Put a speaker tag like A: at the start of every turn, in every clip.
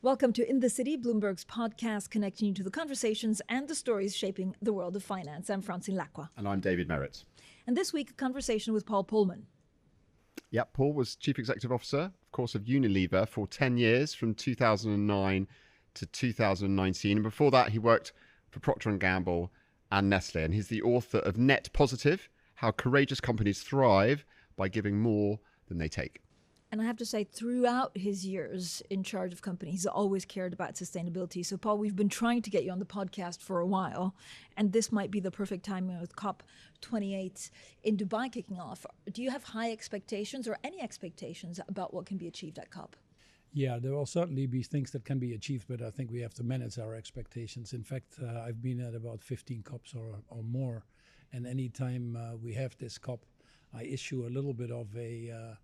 A: Welcome to In the City, Bloomberg's podcast connecting you to the conversations and the stories shaping the world of finance. I'm Francine Lacqua.
B: And I'm David Merritt.
A: And this week, a conversation with Paul Polman.
B: Yeah, Paul was Chief Executive Officer, of course, of Unilever for 10 years, from 2009 to 2019. And before that, he worked for Procter & Gamble and Nestle. And he's the author of Net Positive, How Courageous Companies Thrive by Giving More Than They Take.
A: And I have to say, throughout his years in charge of companies, he's always cared about sustainability. So, Paul, we've been trying to get you on the podcast for a while, and this might be the perfect time with COP28 in Dubai kicking off. Do you have high expectations or any expectations about what can be achieved at COP?
C: Yeah, there will certainly be things that can be achieved, but I think we have to manage our expectations. In fact, I've been at about 15 COPs or more, and anytime we have this COP, I issue a little bit of a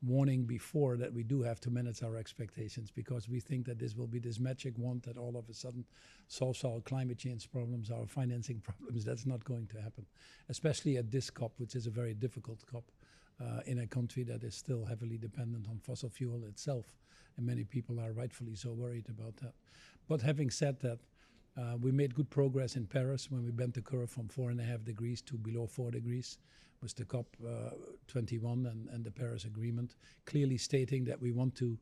C: warning before that we do have to manage our expectations, because we think that this will be this magic wand that all of a sudden solves our climate change problems, our financing problems. That's not going to happen, especially at this COP, which is a very difficult COP in a country that is still heavily dependent on fossil fuel itself. And many people are rightfully so worried about that. But having said that, we made good progress in Paris when we bent the curve from 4.5 degrees to below 4 degrees. Was the COP21 and the Paris Agreement, clearly stating that we want to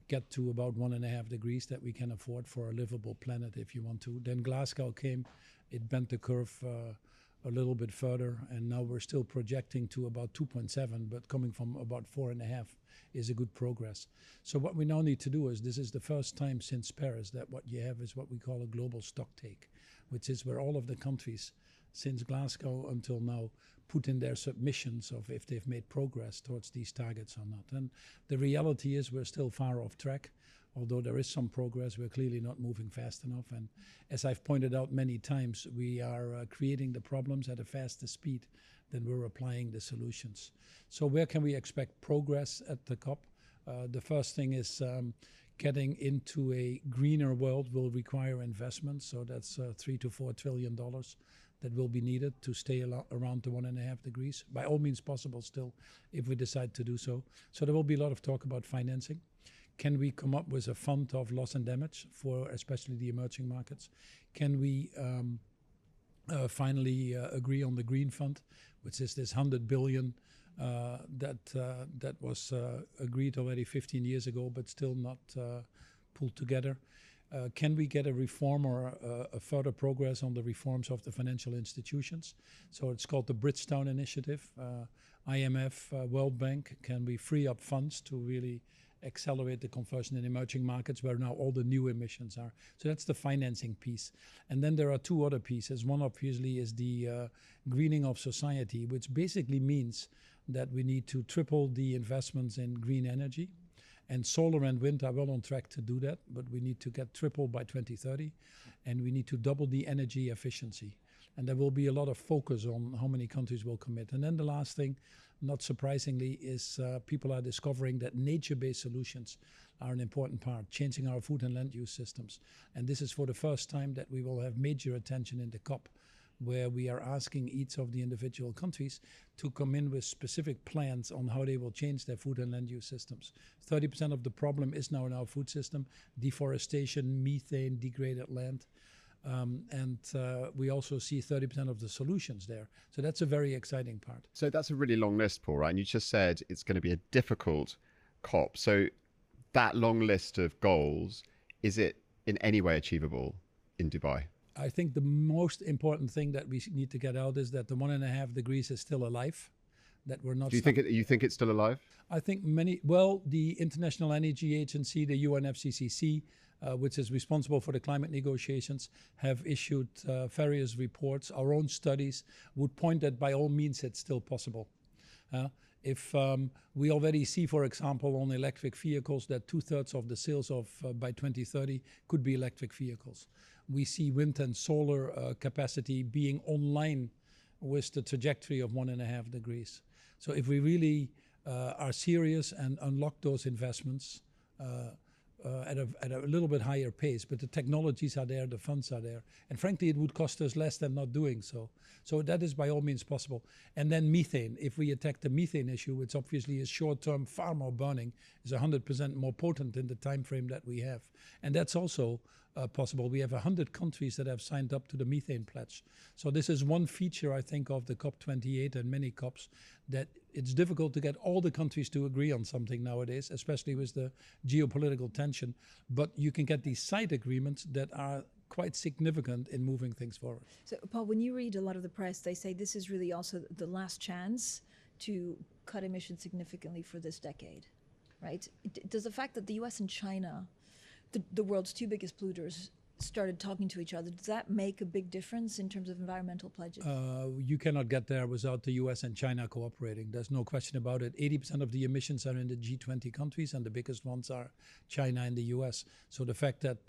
C: get to about 1.5 degrees that we can afford for a livable planet if you want to. Then Glasgow came, it bent the curve a little bit further, and now we're still projecting to about 2.7, but coming from about 4.5 is a good progress. So what we now need to do is, this is the first time since Paris that what you have is what we call a global stock take, which is where all of the countries since Glasgow until now put in their submissions of if they've made progress towards these targets or not. And the reality is we're still far off track. Although there is some progress, we're clearly not moving fast enough. And as I've pointed out many times, we are creating the problems at a faster speed than we're applying the solutions. So where can we expect progress at the COP? The first thing is getting into a greener world will require investment. So that's $3 to $4 trillion that will be needed to stay around the 1.5 degrees. By all means possible still, if we decide to do so. So there will be a lot of talk about financing. Can we come up with a fund of loss and damage for especially the emerging markets? Can we finally agree on the Green Fund, which is this 100 billion that was agreed already 15 years ago, but still not pulled together? Can we get a reform or a further progress on the reforms of the financial institutions? So it's called the Bridgetown Initiative. IMF, World Bank, can we free up funds to really accelerate the conversion in emerging markets where now all the new emissions are? So that's the financing piece. And then there are two other pieces. One obviously is the greening of society, which basically means that we need to triple the investments in green energy. And solar and wind are well on track to do that, but we need to get triple by 2030, and we need to double the energy efficiency. And there will be a lot of focus on how many countries will commit. And then the last thing, not surprisingly, is people are discovering that nature-based solutions are an important part, changing our food and land use systems. And this is for the first time that we will have major attention in the COP, where we are asking each of the individual countries to come in with specific plans on how they will change their food and land use systems. 30% of the problem is now in our food system: deforestation, methane, degraded land. And we also see 30% of the solutions there. So that's a very exciting part.
B: So that's a really long list, Paul, right? And you just said it's going to be a difficult COP. So that long list of goals, is it in any way achievable in Dubai?
C: I think the most important thing that we need to get out is that the 1.5 degrees is still alive. That we're not.
B: Do you think it's still alive?
C: I think the International Energy Agency, the UNFCCC, which is responsible for the climate negotiations, have issued various reports. Our own studies would point that by all means it's still possible. If we already see, for example, on electric vehicles that 2/3 of the sales of by 2030 could be electric vehicles. We see wind and solar capacity being online with the trajectory of 1.5 degrees. So if we really are serious and unlock those investments, at a little bit higher pace, but the technologies are there, the funds are there, and frankly, it would cost us less than not doing so. So that is by all means possible. And then methane. If we attack the methane issue, which obviously is short-term, far more burning, is 100% more potent in the time frame that we have, and that's also possible. We have 100 countries that have signed up to the methane pledge. So this is one feature, I think, of the COP28 and many COPs, that it's difficult to get all the countries to agree on something nowadays, especially with the geopolitical tension. But you can get these side agreements that are quite significant in moving things forward.
A: So, Paul, when you read a lot of the press, they say this is really also the last chance to cut emissions significantly for this decade, right? Does the fact that the US and China, the world's two biggest polluters, started talking to each other, does that make a big difference in terms of environmental pledges?
C: You cannot get there without the US and China cooperating. There's no question about it. 80% of the emissions are in the G20 countries, and the biggest ones are China and the US. So the fact that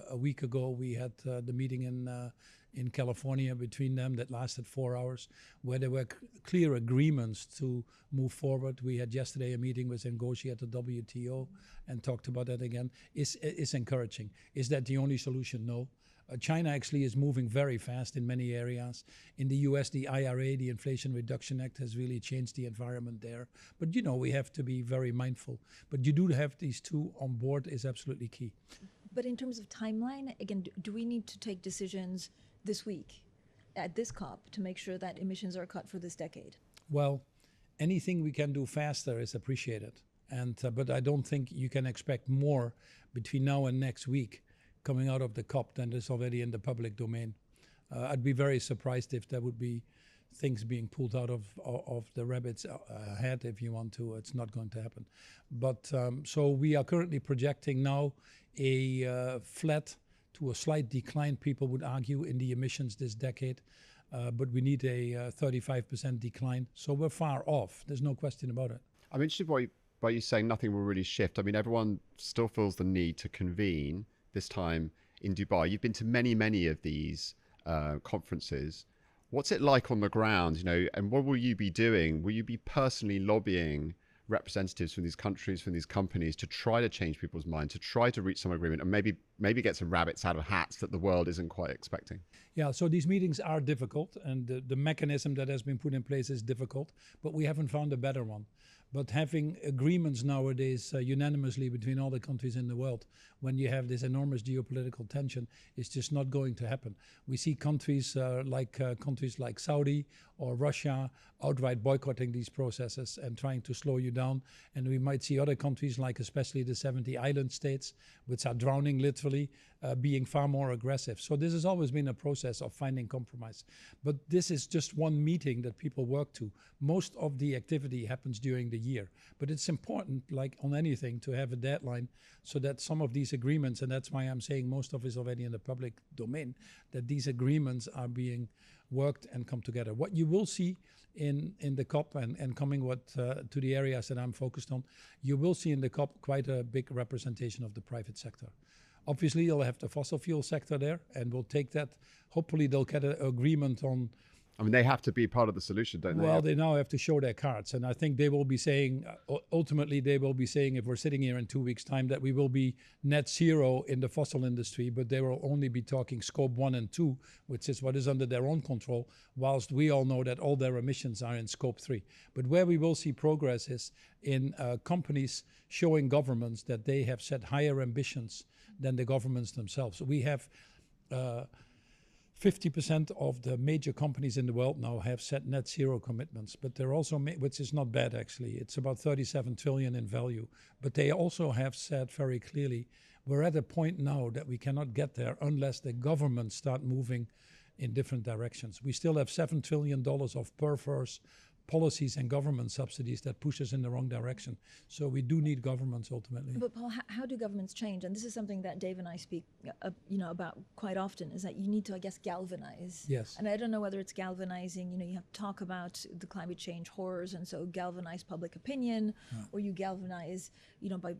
C: a week ago we had the meeting in California between them that lasted 4 hours, where there were clear agreements to move forward. We had yesterday a meeting with Ngozi at the WTO and talked about that again, is encouraging. Is that the only solution? No. China actually is moving very fast in many areas. In the US, the IRA, the Inflation Reduction Act, has really changed the environment there. But, you know, we have to be very mindful. But you do have these two on board is absolutely key.
A: But in terms of timeline, again, do we need to take decisions this week at this COP to make sure that emissions are cut for this decade?
C: Well, anything we can do faster is appreciated. And but I don't think you can expect more between now and next week coming out of the COP than is already in the public domain. I'd be very surprised if there would be things being pulled out of the rabbit's head, if you want to. It's not going to happen. But so we are currently projecting now a flat to a slight decline, people would argue, in the emissions this decade. But we need a 35% decline. So we're far off. There's no question about it.
B: I'm interested by you saying nothing will really shift. I mean, everyone still feels the need to convene this time in Dubai. You've been to many, many of these conferences. What's it like on the ground, you know, and what will you be doing? Will you be personally lobbying representatives from these countries, from these companies, to try to change people's minds, to try to reach some agreement, and maybe get some rabbits out of hats that the world isn't quite expecting?
C: Yeah, so these meetings are difficult, and the mechanism that has been put in place is difficult, but we haven't found a better one. But having agreements nowadays unanimously between all the countries in the world, when you have this enormous geopolitical tension, is just not going to happen. We see countries like Saudi or Russia outright boycotting these processes and trying to slow you down. And we might see other countries, like especially the 70 island states, which are drowning literally, being far more aggressive. So this has always been a process of finding compromise. But this is just one meeting that people work to. Most of the activity happens during the year. But it's important, like on anything, to have a deadline so that some of these agreements, and that's why I'm saying most of it is already in the public domain, that these agreements are being worked and come together. What you will see in the COP and coming to the areas that I'm focused on, you will see in the COP quite a big representation of the private sector. Obviously, you'll have the fossil fuel sector there, and we'll take that. Hopefully, they'll get an agreement on.
B: I mean, they have to be part of the solution, don't they?
C: Well, they now have to show their cards. And I think they will be saying, ultimately, they will be saying, if we're sitting here in 2 weeks' time, that we will be net zero in the fossil industry, but they will only be talking scope 1 and 2, which is what is under their own control, whilst we all know that all their emissions are in scope 3. But where we will see progress is in companies showing governments that they have set higher ambitions than the governments themselves. We have 50% of the major companies in the world now have set net zero commitments, but they're also, which is not bad actually. It's about 37 trillion in value. But they also have said very clearly, we're at a point now that we cannot get there unless the governments start moving in different directions. We still have $7 trillion of perverse policies and government subsidies that push us in the wrong direction. So we do need governments ultimately.
A: But Paul, how do governments change? And this is something that Dave and I speak about quite often, is that you need to, I guess, galvanize.
C: Yes.
A: And I don't know whether it's galvanizing, you have to talk about the climate change horrors, and so galvanize public opinion, or you galvanize,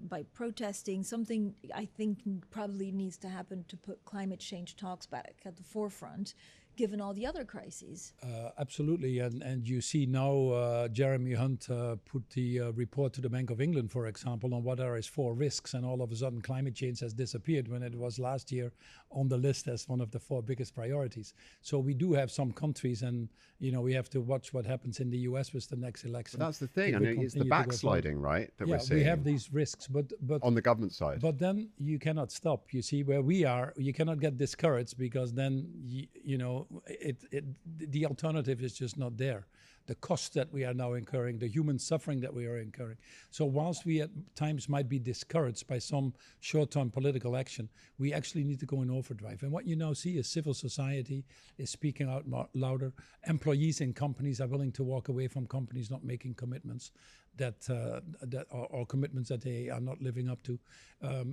A: by protesting. Something I think probably needs to happen to put climate change talks back at the forefront. given all the other crises.
C: Absolutely, and you see now Jeremy Hunt put the report to the Bank of England, for example, on what are his 4 risks, and all of a sudden climate change has disappeared when it was last year on the list as one of the 4 biggest priorities. So we do have some countries, and we have to watch what happens in the US with the next election.
B: But that's the thing. I mean, it's the backsliding, right, that we're seeing.
C: We have these risks, but
B: on the government side.
C: But then you cannot stop. You see, where we are, you cannot get discouraged, because then the alternative is just not there. The cost that we are now incurring, the human suffering that we are incurring. So whilst we at times might be discouraged by some short-term political action, we actually need to go in overdrive. And what you now see is civil society is speaking out louder. Employees in companies are willing to walk away from companies not making commitments that are commitments that they are not living up to.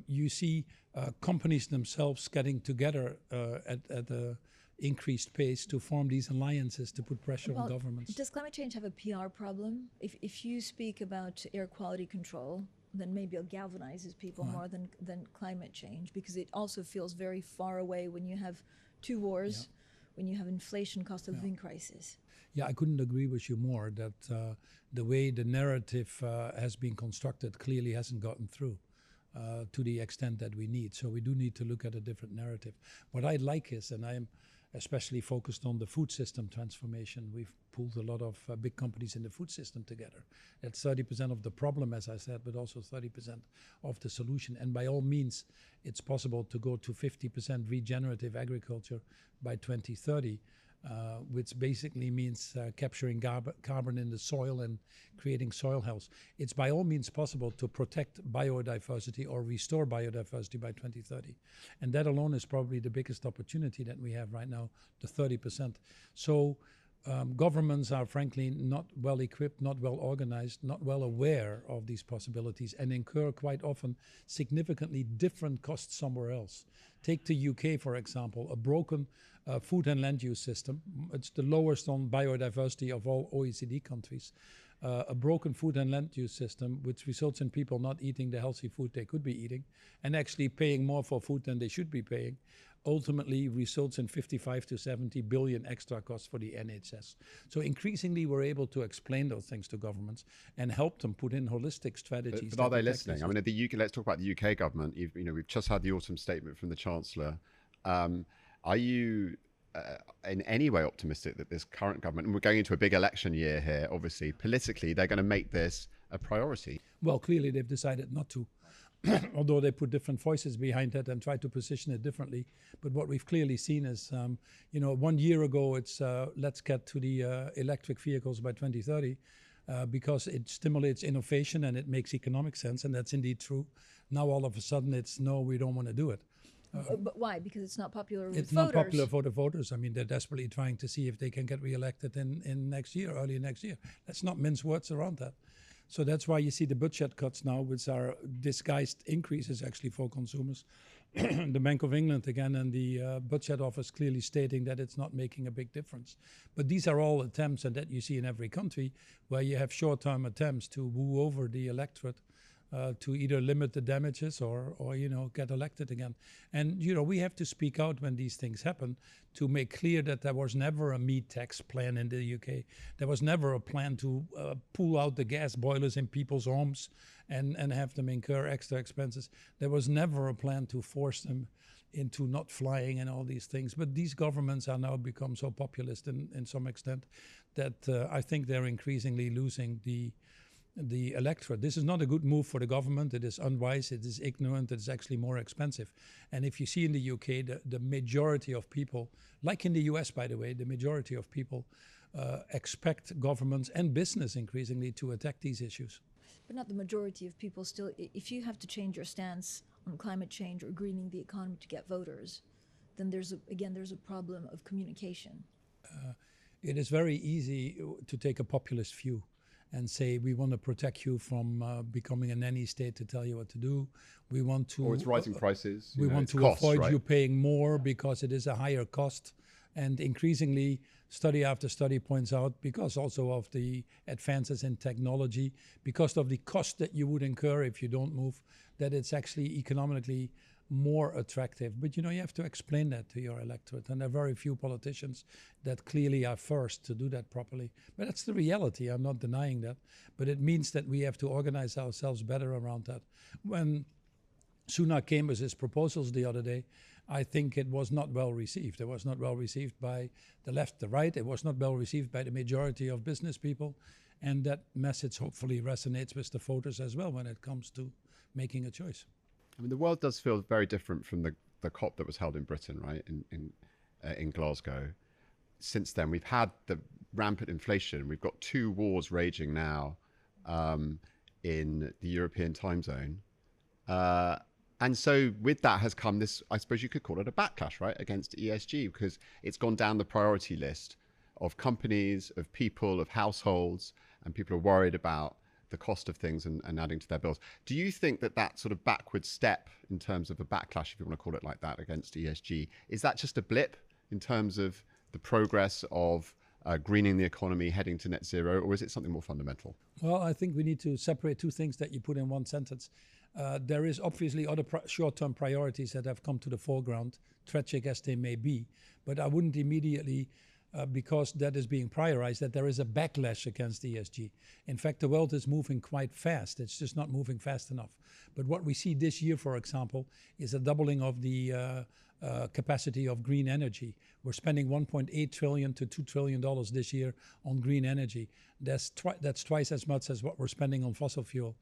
C: You see companies themselves getting together at a increased pace to form these alliances to put pressure on governments.
A: Does climate change have a PR problem? If you speak about air quality control, then maybe it galvanizes people more than climate change, because it also feels very far away when you have 2 wars, when you have inflation, cost of living crisis.
C: Yeah, I couldn't agree with you more that the way the narrative has been constructed clearly hasn't gotten through to the extent that we need. So we do need to look at a different narrative. What I like is, and I am especially focused on the food system transformation. We've pulled a lot of big companies in the food system together. That's 30% of the problem, as I said, but also 30% of the solution. And by all means, it's possible to go to 50% regenerative agriculture by 2030, which basically means capturing carbon in the soil and creating soil health. It's by all means possible to protect biodiversity or restore biodiversity by 2030. And that alone is probably the biggest opportunity that we have right now, the 30%. So governments are frankly not well equipped, not well organized, not well aware of these possibilities, and incur quite often significantly different costs somewhere else. Take the UK, for example, a broken food and land use system. It's the lowest on biodiversity of all OECD countries. A broken food and land use system, which results in people not eating the healthy food they could be eating and actually paying more for food than they should be paying, ultimately results in 55 to 70 billion extra costs for the NHS. So increasingly we're able to explain those things to governments and help them put in holistic strategies.
B: But are they listening? I mean, the UK. Let's talk about the UK government. We've just had the autumn statement from the Chancellor. Are you in any way optimistic that this current government, and we're going into a big election year here, obviously, politically, they're going to make this a priority?
C: Well, clearly they've decided not to, although they put different voices behind it and try to position it differently. But what we've clearly seen is, 1 year ago, it's let's get to the electric vehicles by 2030. Because it stimulates innovation and it makes economic sense, and that's indeed true. Now all of a sudden it's no, we don't want to do it.
A: But why? Because it's not popular with
C: voters. It's not popular for the voters. I mean, they're desperately trying to see if they can get reelected in next year, early next year. Let's not mince words around that. So that's why you see the budget cuts now, which are disguised increases actually for consumers. The Bank of England again and the budget office clearly stating that it's not making a big difference. But these are all attempts, and that you see in every country, where you have short-term attempts to woo over the electorate to either limit the damages or get elected again. And we have to speak out when these things happen to make clear that there was never a meat tax plan in the UK. There was never a plan to pull out the gas boilers in people's homes and have them incur extra expenses. There was never a plan to force them into not flying and all these things. But these governments are now become so populist in some extent that I think they're increasingly losing the electorate. This is not a good move for the government. It is unwise, it is ignorant, it is actually more expensive. And if you see in the UK, the majority of people, like in the US, by the way, the majority of people expect governments and business increasingly to attack these issues.
A: But not the majority of people still. If you have to change your stance on climate change or greening the economy to get voters, then there's a problem of communication.
C: It is very easy to take a populist view and say, we want to protect you from becoming a nanny state to tell you what to do. We want to...
B: Or it's rising prices.
C: We want to avoid you paying more because it is a higher cost And increasingly, study after study points out, because also of the advances in technology, because of the cost that you would incur if you don't move, that it's actually economically more attractive. But you have to explain that to your electorate, and there are very few politicians that clearly are first to do that properly. But that's the reality. I'm not denying that. But it means that we have to organize ourselves better around that. When Sunak came with his proposals the other day, I think it was not well received. It was not well received by the left, the right. It was not well received by the majority of business people. And that message hopefully resonates with the voters as well when it comes to making a choice.
B: I mean, the world does feel very different from the COP that was held in Britain, right, in Glasgow. Since then, we've had the rampant inflation. We've got 2 wars raging now in the European time zone. And so with that has come this, I suppose you could call it a backlash, right, against ESG, because it's gone down the priority list of companies, of people, of households, and people are worried about the cost of things and adding to their bills. Do you think that sort of backward step in terms of a backlash, if you want to call it like that, against ESG, is that just a blip in terms of the progress of greening the economy, heading to net zero, or is it something more fundamental?
C: Well, I think we need to separate 2 things that you put in one sentence. There is obviously other short-term priorities that have come to the foreground, tragic as they may be, but I wouldn't immediately, because that is being prioritized, that there is a backlash against ESG. In fact, the world is moving quite fast. It's just not moving fast enough. But what we see this year, for example, is a doubling of the capacity of green energy. We're spending $1.8 trillion to $2 trillion this year on green energy. That's twice as much as what we're spending on fossil fuel.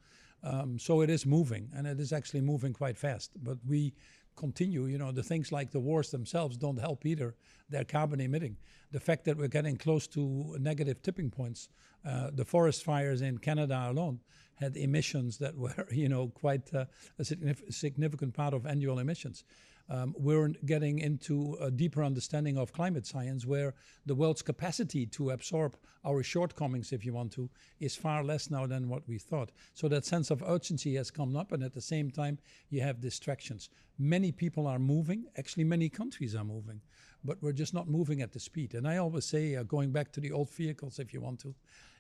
C: So it is moving, and it is actually moving quite fast. But we continue, the things like the wars themselves don't help either. They're carbon emitting. The fact that we're getting close to negative tipping points, the forest fires in Canada alone had emissions that were, quite a significant part of annual emissions. We're getting into a deeper understanding of climate science, where the world's capacity to absorb our shortcomings, if you want to, is far less now than what we thought. So that sense of urgency has come up, and at the same time, you have distractions. Many people are moving, actually many countries are moving, but we're just not moving at the speed. And I always say, going back to the old vehicles, if you want to,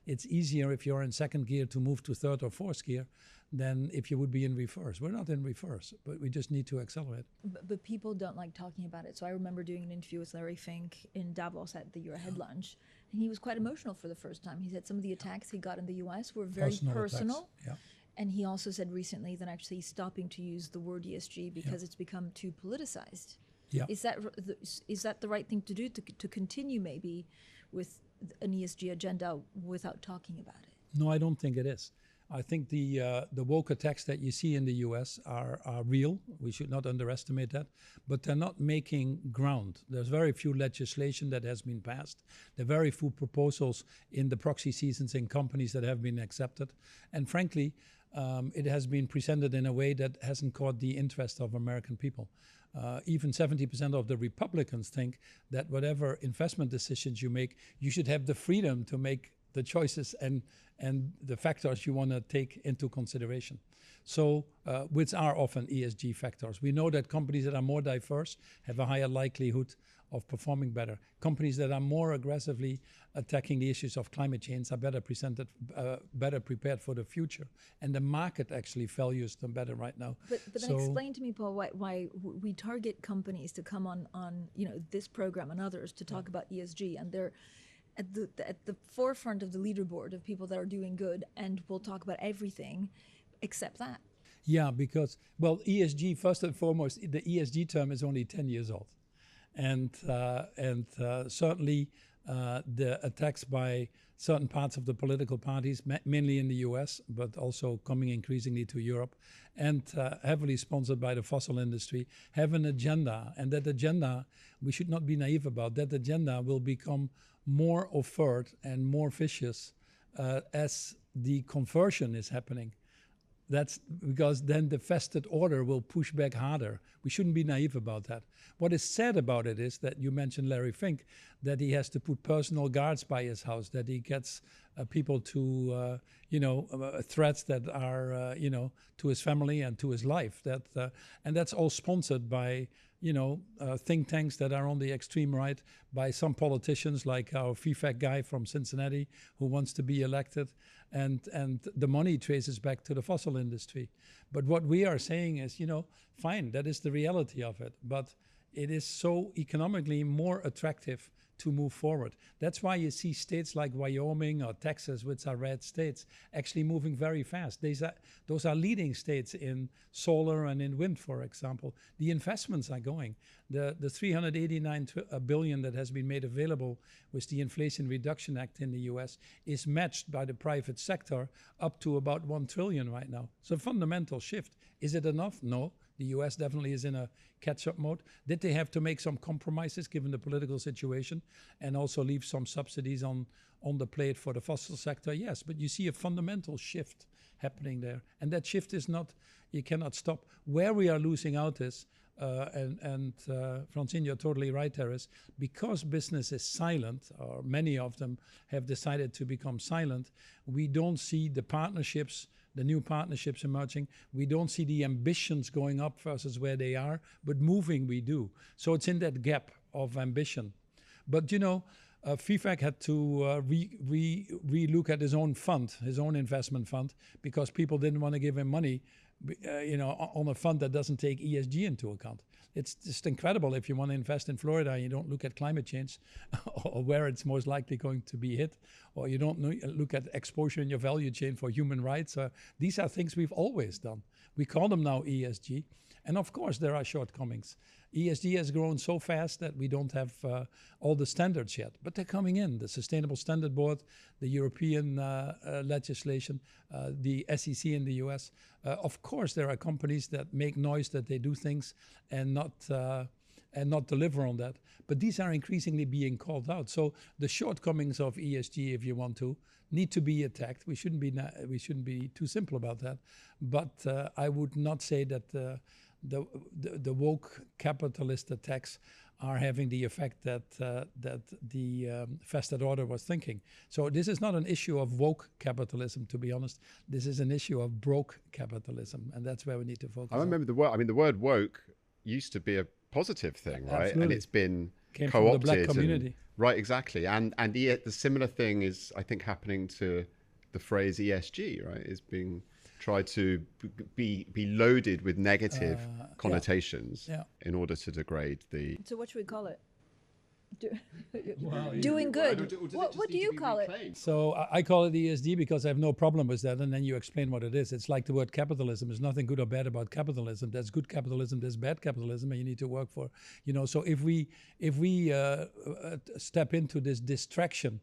C: it's easier if you're in second gear to move to third or fourth gear than if you would be in reverse. We're not in reverse, but we just need to accelerate.
A: But people don't like talking about it. So I remember doing an interview with Larry Fink in Davos at the Euro Head Lunch, and he was quite emotional for the first time. He said some of the attacks he got in the US were very personal.
C: Yeah.
A: And he also said recently that actually he's stopping to use the word ESG because it's become too politicized.
C: Yeah.
A: Is that the right thing to do, to continue maybe with an ESG agenda without talking about it?
C: No, I don't think it is. I think the woke attacks that you see in the US are real. We should not underestimate that. But they're not making ground. There's very few legislation that has been passed. There are very few proposals in the proxy seasons in companies that have been accepted. And frankly, it has been presented in a way that hasn't caught the interest of American people. Even 70% of the Republicans think that whatever investment decisions you make, you should have the freedom to make the choices and the factors you want to take into consideration. So, which are often ESG factors. We know that companies that are more diverse have a higher likelihood of performing better. Companies that are more aggressively attacking the issues of climate change are better prepared for the future. And the market actually values them better right now.
A: But then explain to me, Paul, why we target companies to come on this program and others to talk about ESG, and they're at the forefront of the leaderboard of people that are doing good, and we'll talk about everything except that.
C: Yeah, because, well, ESG, first and foremost, the ESG term is only 10 years old. And certainly the attacks by certain parts of the political parties, mainly in the US, but also coming increasingly to Europe, and heavily sponsored by the fossil industry, have an agenda. And that agenda, we should not be naive about, that agenda will become more overt and more vicious as the conversion is happening. That's because then the vested order will push back harder. We shouldn't be naive about that. What is sad about it is that you mentioned Larry Fink, that he has to put personal guards by his house, that he gets people to, threats that are, to his family and to his life. And that's all sponsored by think tanks that are on the extreme right, by some politicians like our FIFAC guy from Cincinnati who wants to be elected, and the money traces back to the fossil industry. But what we are saying is, fine, that is the reality of it, but it is so economically more attractive to move forward. That's why you see states like Wyoming or Texas, which are red states, actually moving very fast. Those are leading states in solar and in wind, for example. The investments are going. The $389 billion that has been made available with the Inflation Reduction Act in the US is matched by the private sector up to about $1 trillion right now. It's a fundamental shift. Is it enough? No. The US definitely is in a catch-up mode. Did they have to make some compromises given the political situation and also leave some subsidies on the plate for the fossil sector? Yes, but you see a fundamental shift happening there. And that shift is not, you cannot stop. Where we are losing out is, Francine, you're totally right there, is because business is silent, or many of them have decided to become silent, we don't see the partnerships, the new partnerships emerging. We don't see the ambitions going up versus where they are, but moving we do. So it's in that gap of ambition. But FIFAC had to re-look at his own fund, his own investment fund, because people didn't want to give him money on a fund that doesn't take ESG into account. It's just incredible if you want to invest in Florida and you don't look at climate change or where it's most likely going to be hit, or you don't look at exposure in your value chain for human rights. These are things we've always done. We call them now ESG. And of course, there are shortcomings. ESG has grown so fast that we don't have all the standards yet, but they're coming in. The Sustainable Standard Board, the European legislation, the SEC in the US. Of course, there are companies that make noise that they do things and not deliver on that. But these are increasingly being called out. So the shortcomings of ESG, if you want to, need to be attacked. We shouldn't be too simple about that. But I would not say that the woke capitalist attacks are having the effect that the vested order was thinking. So this is not an issue of woke capitalism, to be honest. This is an issue of broke capitalism, and that's where we need to focus.
B: I remember the word. I mean, the word woke used to be a positive thing, right?
C: Absolutely.
B: And it's been
C: Came
B: co-opted.
C: from the black community.
B: Right, exactly. And the similar thing is, I think, happening to the phrase ESG, right? Is being tried to be loaded with negative connotations in order to degrade the...
A: So what should we call it?
C: Well,
A: Doing good. What do you call it?
C: So I call it ESG because I have no problem with that. And then you explain what it is. It's like the word capitalism. There's nothing good or bad about capitalism. There's good capitalism, there's bad capitalism, and you need to work for, so if we step into this distraction,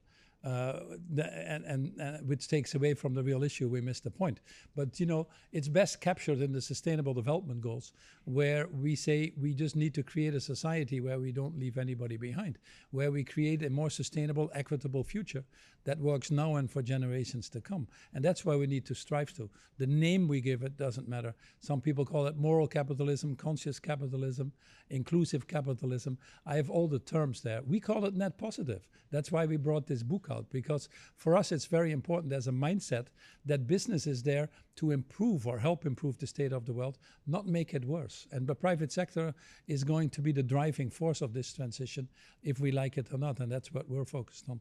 C: which takes away from the real issue, we miss the point. But it's best captured in the Sustainable Development Goals, where we say we just need to create a society where we don't leave anybody behind, where we create a more sustainable, equitable future that works now and for generations to come. And that's why we need to strive to. The name we give it doesn't matter. Some people call it moral capitalism, conscious capitalism, inclusive capitalism. I have all the terms there. We call it net positive. That's why we brought this book out, because for us it's very important as a mindset that business is there to improve or help improve the state of the world, not make it worse. And the private sector is going to be the driving force of this transition, if we like it or not, and that's what we're focused on.